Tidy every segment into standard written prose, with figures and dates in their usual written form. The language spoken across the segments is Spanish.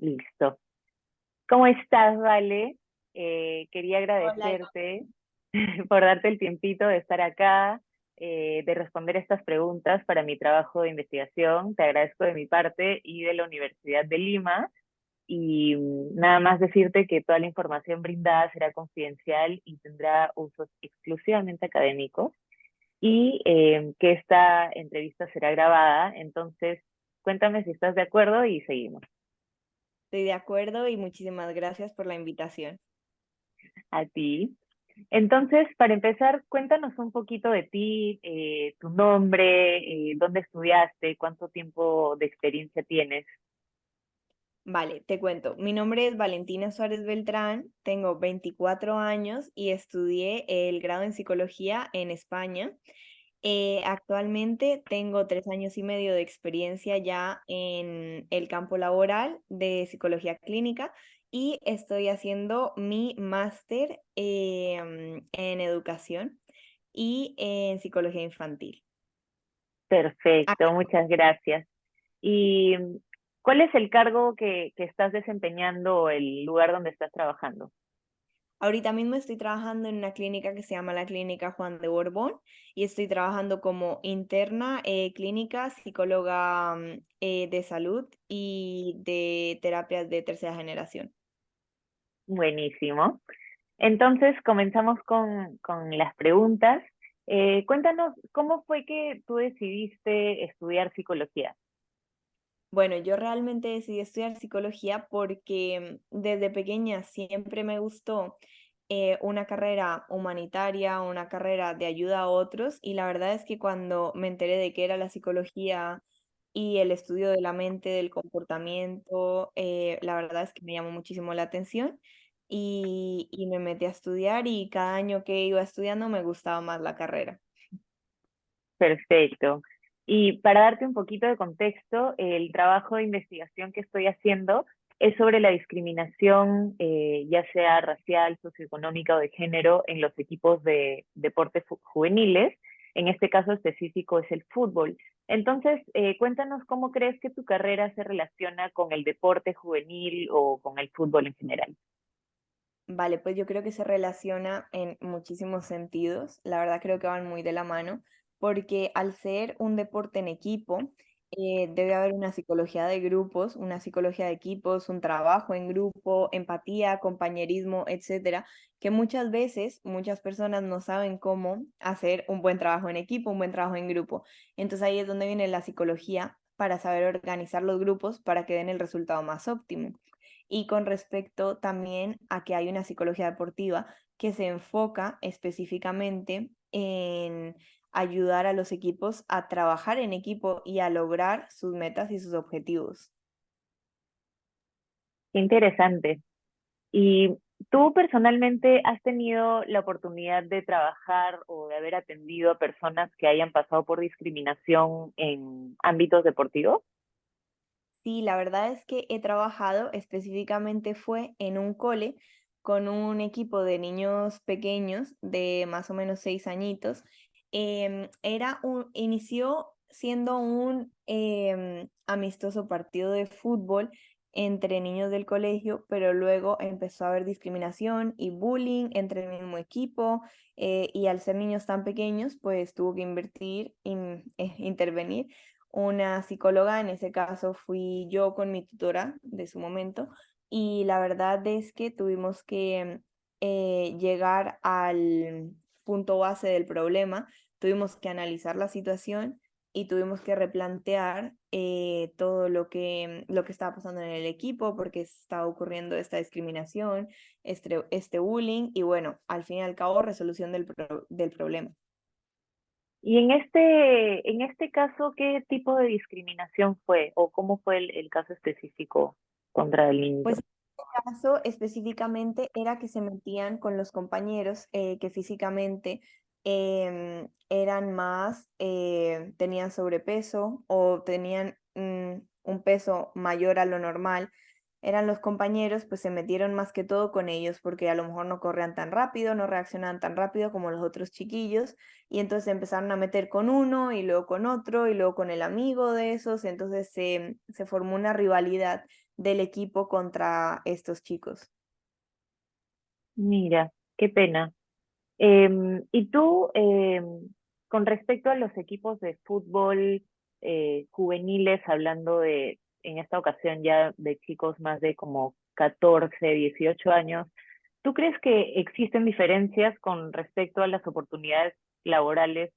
Listo. ¿Cómo estás, Vale? Quería Hola, agradecerte por darte el tiempito de estar acá, de responder estas preguntas para mi trabajo de investigación. Te agradezco de mi parte y de la Universidad de Lima. Y nada más decirte que toda la información brindada será confidencial y tendrá usos exclusivamente académicos y que esta entrevista será grabada. Entonces, cuéntame si estás de acuerdo y seguimos. estoy de acuerdo y muchísimas gracias por la invitación. A ti. Entonces, para empezar, cuéntanos un poquito de ti, tu nombre, dónde estudiaste, cuánto tiempo de experiencia tienes. Vale, te cuento. Mi nombre es Valentina Suárez Beltrán, tengo 24 años y estudié el grado en psicología en España. Actualmente tengo 3 años y medio de experiencia ya en el campo laboral de psicología clínica y estoy haciendo mi máster en educación y en psicología infantil. Perfecto, muchas gracias. ¿Y cuál es el cargo que estás desempeñando o el lugar donde estás trabajando? Ahorita mismo estoy trabajando en una clínica que se llama la Clínica Juan de Borbón y estoy trabajando como interna clínica, psicóloga de salud y de terapias de tercera generación. Buenísimo. Entonces, comenzamos con las preguntas. Cuéntanos, ¿cómo fue que tú decidiste estudiar psicología? Bueno, yo realmente decidí estudiar psicología porque desde pequeña siempre me gustó una carrera humanitaria, una carrera de ayuda a otros y la verdad es que cuando me enteré de qué era la psicología y el estudio de la mente, del comportamiento, la verdad es que me llamó muchísimo la atención y me metí a estudiar y cada año que iba estudiando me gustaba más la carrera. Perfecto. Y para darte un poquito de contexto, el trabajo de investigación que estoy haciendo es sobre la discriminación, ya sea racial, socioeconómica o de género, en los equipos de deportes juveniles. En este caso específico es el fútbol. Entonces, cuéntanos cómo crees que tu carrera se relaciona con el deporte juvenil o con el fútbol en general. Vale, pues yo creo que se relaciona en muchísimos sentidos. La verdad creo que van muy de la mano, porque al ser un deporte en equipo, debe haber una psicología de grupos, una psicología de equipos, un trabajo en grupo, empatía, compañerismo, etcétera, que muchas veces muchas personas no saben cómo hacer un buen trabajo en equipo, un buen trabajo en grupo. Entonces ahí es donde viene la psicología para saber organizar los grupos para que den el resultado más óptimo. Y con respecto también a que hay una psicología deportiva que se enfoca específicamente en ayudar a los equipos a trabajar en equipo y a lograr sus metas y sus objetivos. Qué interesante. ¿Y tú personalmente has tenido la oportunidad de trabajar o de haber atendido a personas que hayan pasado por discriminación en ámbitos deportivos? Sí, la verdad es que he trabajado específicamente fue en un cole con un equipo de niños pequeños de más o menos 6 añitos. Inició siendo un amistoso partido de fútbol entre niños del colegio, pero luego empezó a haber discriminación y bullying entre el mismo equipo y al ser niños tan pequeños, pues tuvo que intervenir una psicóloga, en ese caso fui yo con mi tutora de su momento, y la verdad es que tuvimos que llegar al punto base del problema, tuvimos que analizar la situación y tuvimos que replantear todo lo que estaba pasando en el equipo, porque estaba ocurriendo esta discriminación, este bullying, y bueno, al fin y al cabo, resolución del problema. Y en este caso, ¿qué tipo de discriminación fue o cómo fue el caso específico contra el Pues niño? en este caso específicamente era que se metían con los compañeros que físicamente eran más, tenían sobrepeso o tenían un peso mayor a lo normal. Eran los compañeros, pues se metieron más que todo con ellos porque a lo mejor no corrían tan rápido, no reaccionaban tan rápido como los otros chiquillos y entonces empezaron a meter con uno y luego con otro y luego con el amigo de esos, entonces se formó una rivalidad del equipo contra estos chicos. Mira, qué pena. Y tú, con respecto a los equipos de fútbol juveniles, hablando de, en esta ocasión ya de chicos más de como 14, 18 años, ¿tú crees que existen diferencias con respecto a las oportunidades laborales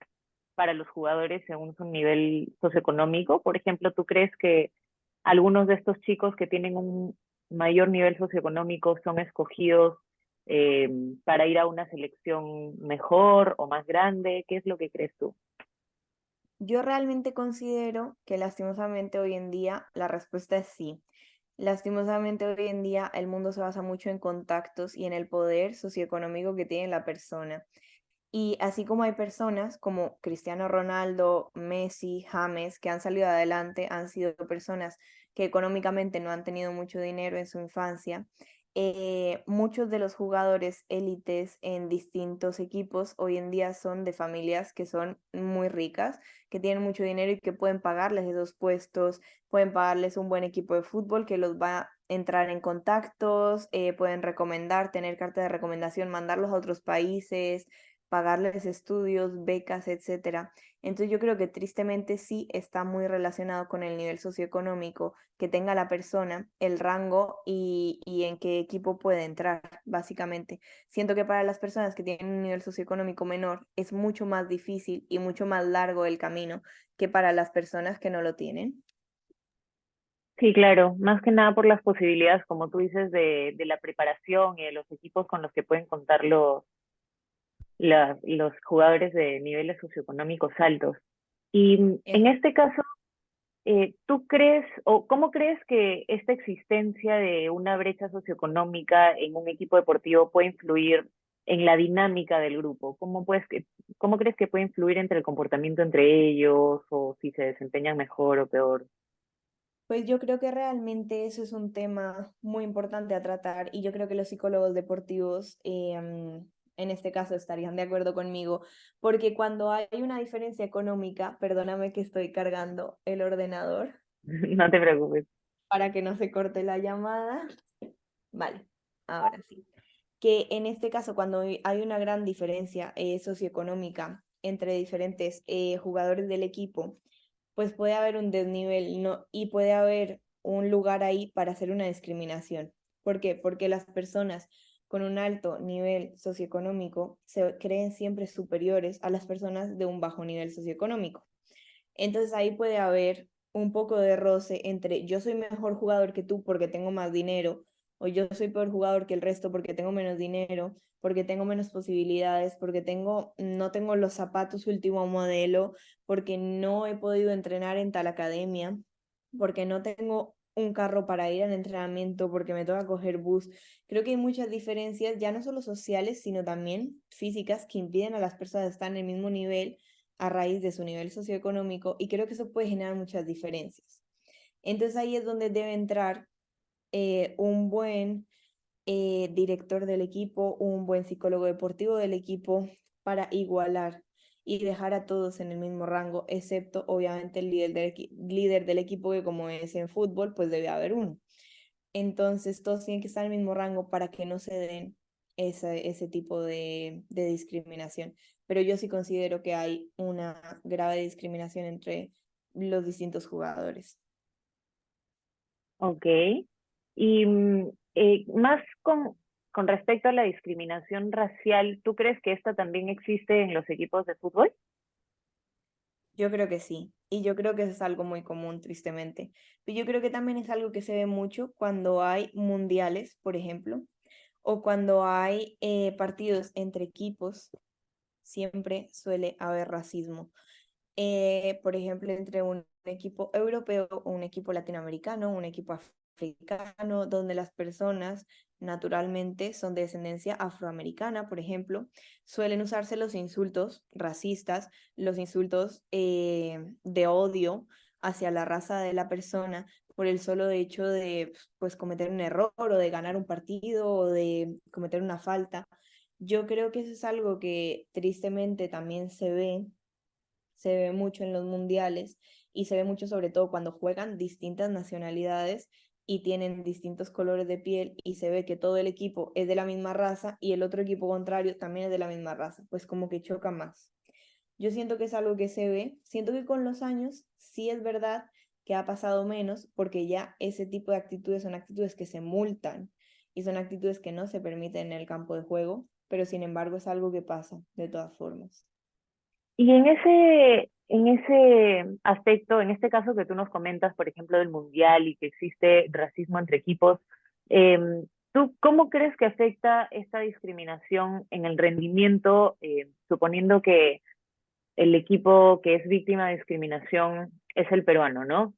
para los jugadores según su nivel socioeconómico? Por ejemplo, ¿tú crees que algunos de estos chicos que tienen un mayor nivel socioeconómico son escogidos eh, para ir a una selección mejor o más grande? ¿Qué es lo que crees tú? Yo realmente considero que lastimosamente hoy en día la respuesta es sí. Lastimosamente hoy en día el mundo se basa mucho en contactos y en el poder socioeconómico que tiene la persona. Y así como hay personas como Cristiano Ronaldo, Messi, James, que han salido adelante, han sido personas que económicamente no han tenido mucho dinero en su infancia, muchos de los jugadores élites en distintos equipos hoy en día son de familias que son muy ricas, que tienen mucho dinero y que pueden pagarles esos puestos, pueden pagarles un buen equipo de fútbol que los va a entrar en contactos, pueden recomendar, tener carta de recomendación, mandarlos a otros países, pagarles estudios, becas, etcétera. Entonces yo creo que tristemente sí está muy relacionado con el nivel socioeconómico que tenga la persona, el rango y en qué equipo puede entrar, básicamente. Siento que para las personas que tienen un nivel socioeconómico menor es mucho más difícil y mucho más largo el camino que para las personas que no lo tienen. Sí, claro, más que nada por las posibilidades, como tú dices, de la preparación y de los equipos con los que pueden contar los jugadores de niveles socioeconómicos altos. Y en este caso, ¿tú crees o cómo crees que esta existencia de una brecha socioeconómica en un equipo deportivo puede influir en la dinámica del grupo? ¿Cómo crees que puede influir entre el comportamiento entre ellos o si se desempeñan mejor o peor? Pues yo creo que realmente eso es un tema muy importante a tratar y yo creo que los psicólogos deportivos en este caso estarían de acuerdo conmigo, porque cuando hay una diferencia económica, perdóname que estoy cargando el ordenador No te preocupes. para que no se corte la llamada. Vale, ahora sí. Que en este caso, cuando hay una gran diferencia socioeconómica entre diferentes jugadores del equipo, pues puede haber un desnivel, ¿no? Y puede haber un lugar ahí para hacer una discriminación. ¿Por qué? Porque las personas con un alto nivel socioeconómico se creen siempre superiores a las personas de un bajo nivel socioeconómico. Entonces ahí puede haber un poco de roce entre yo soy mejor jugador que tú porque tengo más dinero, o yo soy peor jugador que el resto porque tengo menos dinero, porque tengo menos posibilidades, porque no tengo los zapatos último modelo, porque no he podido entrenar en tal academia, porque no tengo un carro para ir al entrenamiento, porque me toca coger bus. Creo que hay muchas diferencias, ya no solo sociales, sino también físicas, que impiden a las personas estar en el mismo nivel a raíz de su nivel socioeconómico y creo que eso puede generar muchas diferencias. Entonces ahí es donde debe entrar un buen director del equipo, un buen psicólogo deportivo del equipo para igualar y dejar a todos en el mismo rango, excepto obviamente el líder del equipo, que como es en fútbol, pues debe haber uno. Entonces todos tienen que estar en el mismo rango para que no se den ese tipo de discriminación. Pero yo sí considero que hay una grave discriminación entre los distintos jugadores. Ok. Y más con respecto a la discriminación racial, ¿tú crees que esta también existe en los equipos de fútbol? Yo creo que sí, y yo creo que eso es algo muy común, tristemente. Pero yo creo que también es algo que se ve mucho cuando hay mundiales, por ejemplo, o cuando hay partidos entre equipos, siempre suele haber racismo. Por ejemplo, entre un equipo europeo o un equipo latinoamericano, un equipo africano, donde las personas naturalmente son de descendencia afroamericana, por ejemplo, suelen usarse los insultos racistas, los insultos de odio hacia la raza de la persona por el solo hecho de pues cometer un error o de ganar un partido o de cometer una falta. Yo creo que eso es algo que tristemente también se ve mucho en los mundiales y se ve mucho sobre todo cuando juegan distintas nacionalidades y tienen distintos colores de piel y se ve que todo el equipo es de la misma raza y el otro equipo contrario también es de la misma raza, pues como que choca más. Yo siento que es algo que se ve, siento que con los años sí es verdad que ha pasado menos porque ya ese tipo de actitudes son actitudes que se multan y son actitudes que no se permiten en el campo de juego, pero sin embargo es algo que pasa de todas formas. Y en ese aspecto, en este caso que tú nos comentas, por ejemplo, del mundial y que existe racismo entre equipos, ¿tú cómo crees que afecta esta discriminación en el rendimiento, suponiendo que el equipo que es víctima de discriminación es el peruano, ¿no?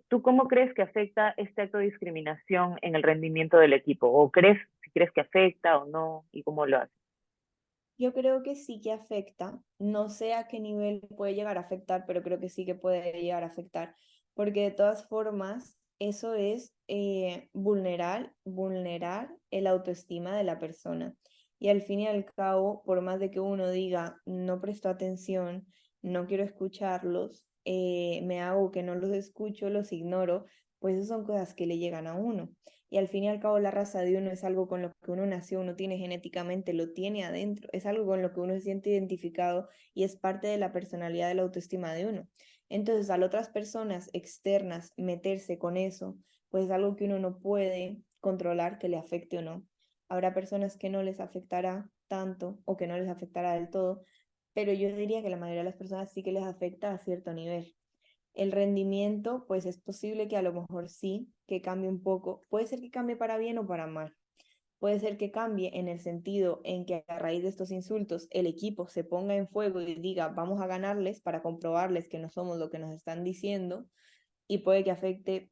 ¿Tú cómo crees que afecta este acto de discriminación en el rendimiento del equipo? ¿O crees, si crees que afecta o no? ¿Y cómo lo hace? Yo creo que sí que afecta, no sé a qué nivel puede llegar a afectar, pero creo que sí que puede llegar a afectar, porque de todas formas eso es vulnerar el autoestima de la persona. Y al fin y al cabo, por más de que uno diga, no presto atención, no quiero escucharlos, me hago que no los escucho, los ignoro, pues esas son cosas que le llegan a uno. Y al fin y al cabo la raza de uno es algo con lo que uno nació, uno tiene genéticamente, lo tiene adentro, es algo con lo que uno se siente identificado y es parte de la personalidad, de la autoestima de uno. Entonces, al otras personas externas meterse con eso, pues es algo que uno no puede controlar que le afecte o no. Habrá personas que no les afectará tanto o que no les afectará del todo, pero yo diría que la mayoría de las personas sí que les afecta a cierto nivel. El rendimiento, pues es posible que a lo mejor sí, que cambie un poco. Puede ser que cambie para bien o para mal. Puede ser que cambie en el sentido en que a raíz de estos insultos el equipo se ponga en fuego y diga vamos a ganarles para comprobarles que no somos lo que nos están diciendo y puede que afecte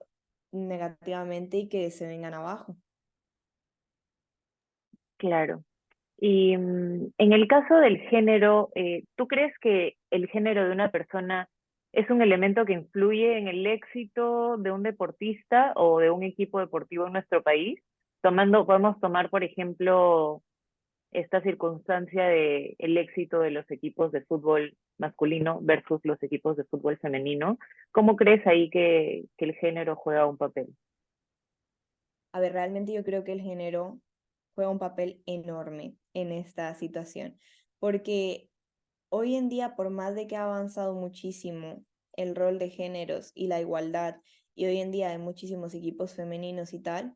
negativamente y que se vengan abajo. Claro. Y en el caso del género, ¿tú crees que el género de una persona es un elemento que influye en el éxito de un deportista o de un equipo deportivo en nuestro país? Podemos tomar, por ejemplo, esta circunstancia de el éxito de los equipos de fútbol masculino versus los equipos de fútbol femenino. ¿Cómo crees ahí que el género juega un papel? A ver, realmente yo creo que el género juega un papel enorme en esta situación, porque hoy en día, por más de que ha avanzado muchísimo el rol de géneros y la igualdad, y hoy en día hay muchísimos equipos femeninos y tal,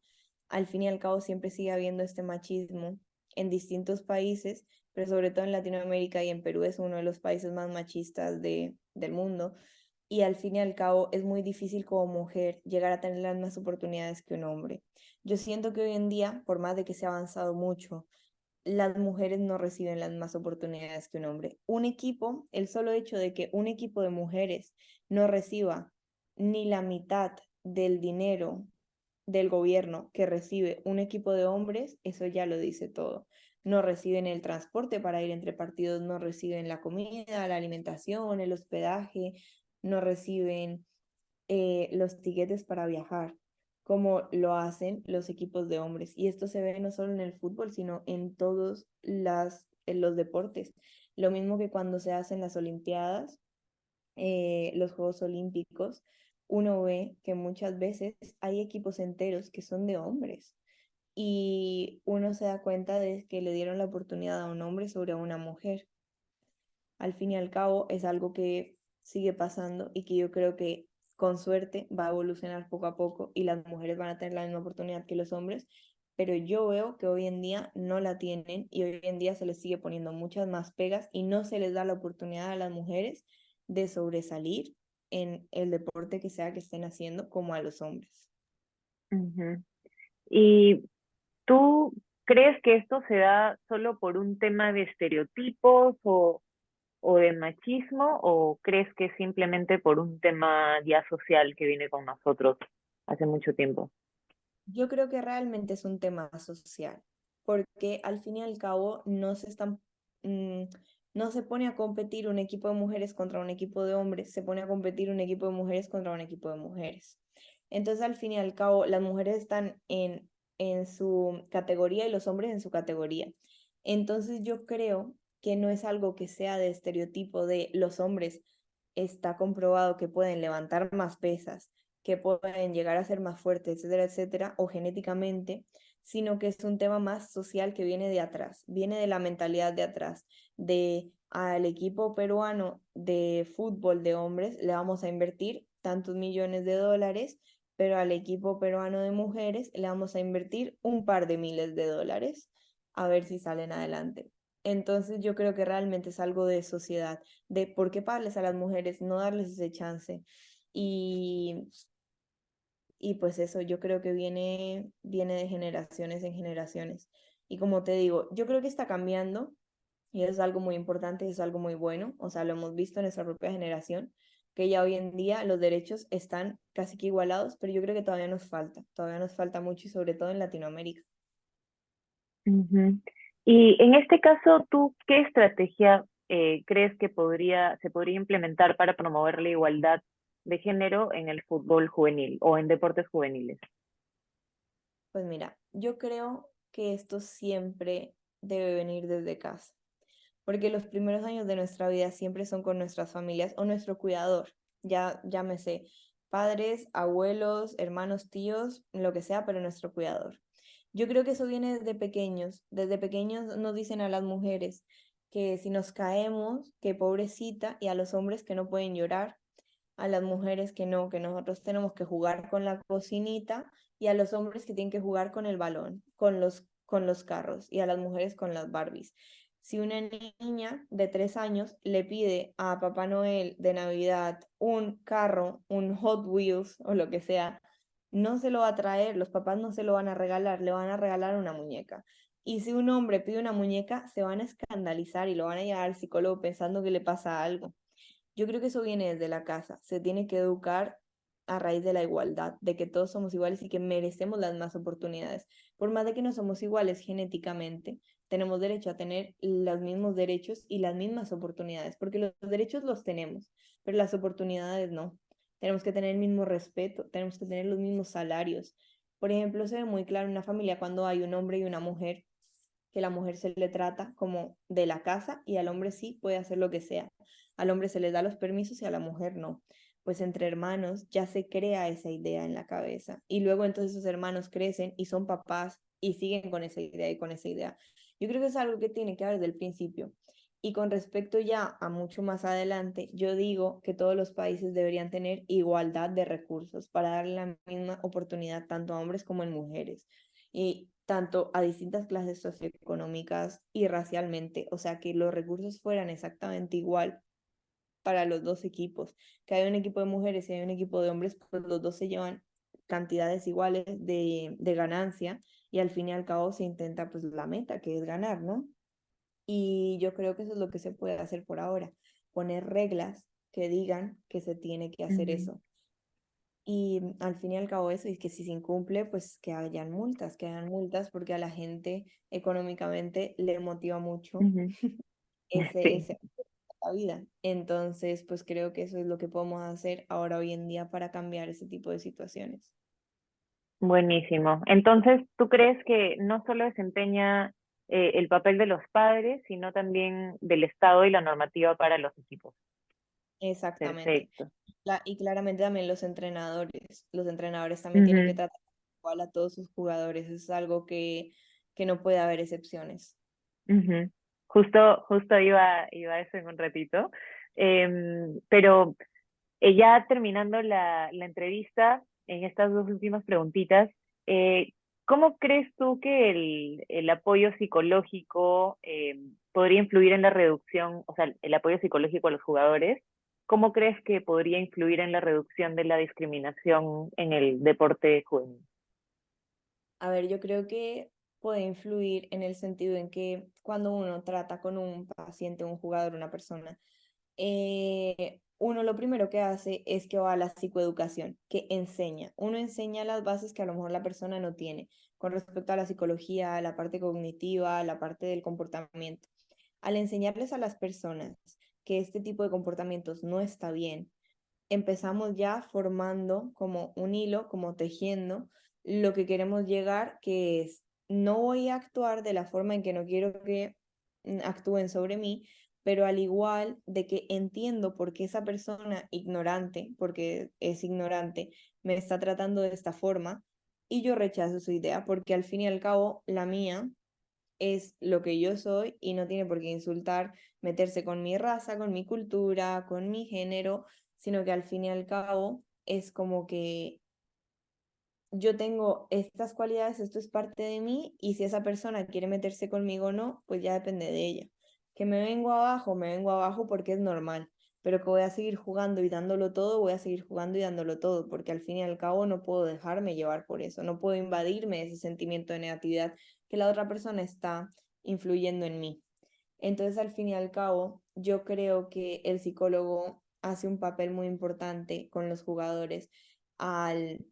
al fin y al cabo siempre sigue habiendo este machismo en distintos países, pero sobre todo en Latinoamérica y en Perú es uno de los países más machistas del mundo. Y al fin y al cabo es muy difícil como mujer llegar a tener las mismas oportunidades que un hombre. Yo siento que hoy en día, por más de que se ha avanzado mucho, las mujeres no reciben las mismas oportunidades que un hombre. Un equipo, el solo hecho de que un equipo de mujeres no reciba ni la mitad del dinero del gobierno que recibe un equipo de hombres, eso ya lo dice todo. No reciben el transporte para ir entre partidos, no reciben la comida, la alimentación, el hospedaje, no reciben los tiquetes para viajar, como lo hacen los equipos de hombres. Y esto se ve no solo en el fútbol, sino en todos en los deportes. Lo mismo que cuando se hacen las Olimpiadas, los Juegos Olímpicos, uno ve que muchas veces hay equipos enteros que son de hombres. Y uno se da cuenta de que le dieron la oportunidad a un hombre sobre a una mujer. Al fin y al cabo es algo que sigue pasando y que yo creo que con suerte va a evolucionar poco a poco y las mujeres van a tener la misma oportunidad que los hombres, pero yo veo que hoy en día no la tienen y hoy en día se les sigue poniendo muchas más pegas y no se les da la oportunidad a las mujeres de sobresalir en el deporte que sea que estén haciendo como a los hombres. Ujú. ¿Y tú crees que esto se da solo por un tema de estereotipos o de machismo o crees que es simplemente por un tema ya social que viene con nosotros hace mucho tiempo? Yo creo que realmente es un tema social, porque al fin y al cabo mm, no se pone a competir un equipo de mujeres contra un equipo de hombres, se pone a competir un equipo de mujeres contra un equipo de mujeres. Entonces, al fin y al cabo, las mujeres están en su categoría y los hombres en su categoría. Entonces, yo creo que no es algo que sea de estereotipo de los hombres. Está comprobado que pueden levantar más pesas, que pueden llegar a ser más fuertes, etcétera, etcétera, o genéticamente, sino que es un tema más social que viene de atrás, viene de la mentalidad de atrás, de al equipo peruano de fútbol de hombres le vamos a invertir tantos millones de dólares, pero al equipo peruano de mujeres le vamos a invertir un par de miles de dólares a ver si salen adelante. Entonces yo creo que realmente es algo de sociedad, de por qué pagarles a las mujeres, no darles ese chance. Y, y pues eso yo creo que viene de generaciones en generaciones. Y como te digo, yo creo que está cambiando y eso es algo muy importante, es algo muy bueno. O sea, lo hemos visto en nuestra propia generación, que ya hoy en día los derechos están casi que igualados, pero yo creo que todavía nos falta mucho y sobre todo en Latinoamérica. Ujú. Y en este caso, ¿tú qué estrategia crees que se podría implementar para promover la igualdad de género en el fútbol juvenil o en deportes juveniles? Pues mira, yo creo que esto siempre debe venir desde casa, porque los primeros años de nuestra vida siempre son con nuestras familias o nuestro cuidador, ya llámese padres, abuelos, hermanos, tíos, lo que sea, pero nuestro cuidador. Yo creo que eso viene desde pequeños nos dicen a las mujeres que si nos caemos, que pobrecita, y a los hombres que no pueden llorar, a las mujeres que no, que nosotros tenemos que jugar con la cocinita y a los hombres que tienen que jugar con el balón, con los carros y a las mujeres con las Barbies. Si una niña de 3 años le pide a Papá Noel de Navidad un carro, un Hot Wheels o lo que sea, no se lo va a traer, los papás no se lo van a regalar, le van a regalar una muñeca. Y si un hombre pide una muñeca, se van a escandalizar y lo van a llevar al psicólogo pensando que le pasa algo. Yo creo que eso viene desde la casa. Se tiene que educar a raíz de la igualdad, de que todos somos iguales y que merecemos las más oportunidades. Por más de que no somos iguales genéticamente, tenemos derecho a tener los mismos derechos y las mismas oportunidades, porque los derechos los tenemos, pero las oportunidades no. Tenemos que tener el mismo respeto, tenemos que tener los mismos salarios. Por ejemplo, se ve muy claro en una familia cuando hay un hombre y una mujer, que la mujer se le trata como de la casa y al hombre sí puede hacer lo que sea. Al hombre se le da los permisos y a la mujer no. Pues entre hermanos ya se crea esa idea en la cabeza y luego entonces esos hermanos crecen y son papás y siguen con esa idea y con esa idea. Yo creo que es algo que tiene que haber desde el principio. Y con respecto ya a mucho más adelante, yo digo que todos los países deberían tener igualdad de recursos para darle la misma oportunidad tanto a hombres como a mujeres. Y tanto a distintas clases socioeconómicas y racialmente, o sea, que los recursos fueran exactamente igual para los dos equipos, que hay un equipo de mujeres y hay un equipo de hombres, pues los dos se llevan cantidades iguales de ganancia y al fin y al cabo se intenta pues la meta, que es ganar, ¿no? Y yo creo que eso es lo que se puede hacer por ahora, poner reglas que digan que se tiene que hacer Ujú, eso. Y al fin y al cabo eso, y que si se incumple, pues que hayan multas, porque a la gente económicamente le motiva mucho ujú. Sí, ese la vida. Entonces, pues creo que eso es lo que podemos hacer ahora hoy en día para cambiar ese tipo de situaciones. buenísimo. Entonces, ¿tú crees que no solo desempeña el papel de los padres, sino también del Estado y la normativa para los equipos? Exactamente. Perfecto. Y claramente también los entrenadores también tienen que Ujú, tratar igual a todos sus jugadores. Eso es algo que no puede haber excepciones. ujú. Justo iba a eso en un ratito. Pero ya terminando la entrevista, en estas dos últimas preguntitas, eh, ¿cómo crees tú que el apoyo psicológico podría influir en la reducción, o sea, el apoyo psicológico a los jugadores? ¿Cómo crees que podría influir en la reducción de la discriminación en el deporte juvenil? A ver, yo creo que puede influir en el sentido en que cuando uno trata con un paciente, un jugador, una persona, uno lo primero que hace es que va a la psicoeducación, que enseña. Uno enseña las bases que a lo mejor la persona no tiene con respecto a la psicología, a la parte cognitiva, a la parte del comportamiento. Al enseñarles a las personas que este tipo de comportamientos no está bien, empezamos ya formando como un hilo, como tejiendo lo que queremos llegar, que es, no voy a actuar de la forma en que no quiero que actúen sobre mí, pero al igual de que entiendo por qué esa persona ignorante, porque es ignorante, me está tratando de esta forma y yo rechazo su idea, porque al fin y al cabo la mía es lo que yo soy y no tiene por qué insultar, meterse con mi raza, con mi cultura, con mi género, sino que al fin y al cabo es como que yo tengo estas cualidades, esto es parte de mí y si esa persona quiere meterse conmigo o no, pues ya depende de ella. Que me vengo abajo porque es normal, pero que voy a seguir jugando y dándolo todo, voy a seguir jugando y dándolo todo, porque al fin y al cabo no puedo dejarme llevar por eso, no puedo invadirme ese sentimiento de negatividad que la otra persona está influyendo en mí. Entonces, al fin y al cabo, yo creo que el psicólogo hace un papel muy importante con los jugadores al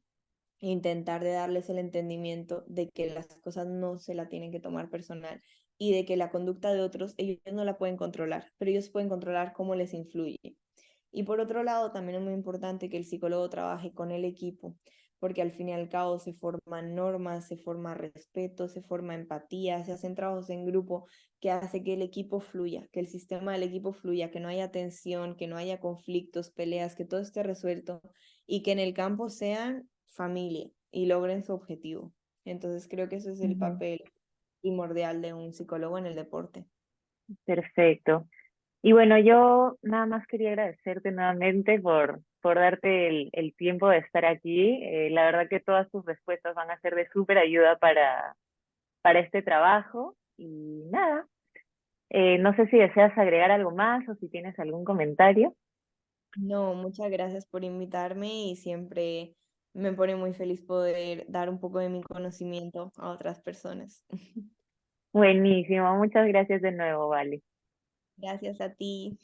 intentar de darles el entendimiento de que las cosas no se la tienen que tomar personal y de que la conducta de otros ellos no la pueden controlar, pero ellos pueden controlar cómo les influye. Y por otro lado, también es muy importante que el psicólogo trabaje con el equipo, porque al fin y al cabo se forman normas, se forma respeto, se forma empatía, se hacen trabajos en grupo que hace que el equipo fluya, que el sistema del equipo fluya, que no haya tensión, que no haya conflictos, peleas, que todo esté resuelto y que en el campo sean familia y logren su objetivo. Entonces creo que ese es el Ujú. papel primordial de un psicólogo en el deporte. Perfecto. Y bueno, yo nada más quería agradecerte nuevamente por darte el tiempo de estar aquí. La verdad que todas tus respuestas van a ser de súper ayuda para este trabajo. Y nada, no sé si deseas agregar algo más o si tienes algún comentario. No, muchas gracias por invitarme y siempre me pone muy feliz poder dar un poco de mi conocimiento a otras personas. Buenísimo, muchas gracias de nuevo, Vale. Gracias a ti.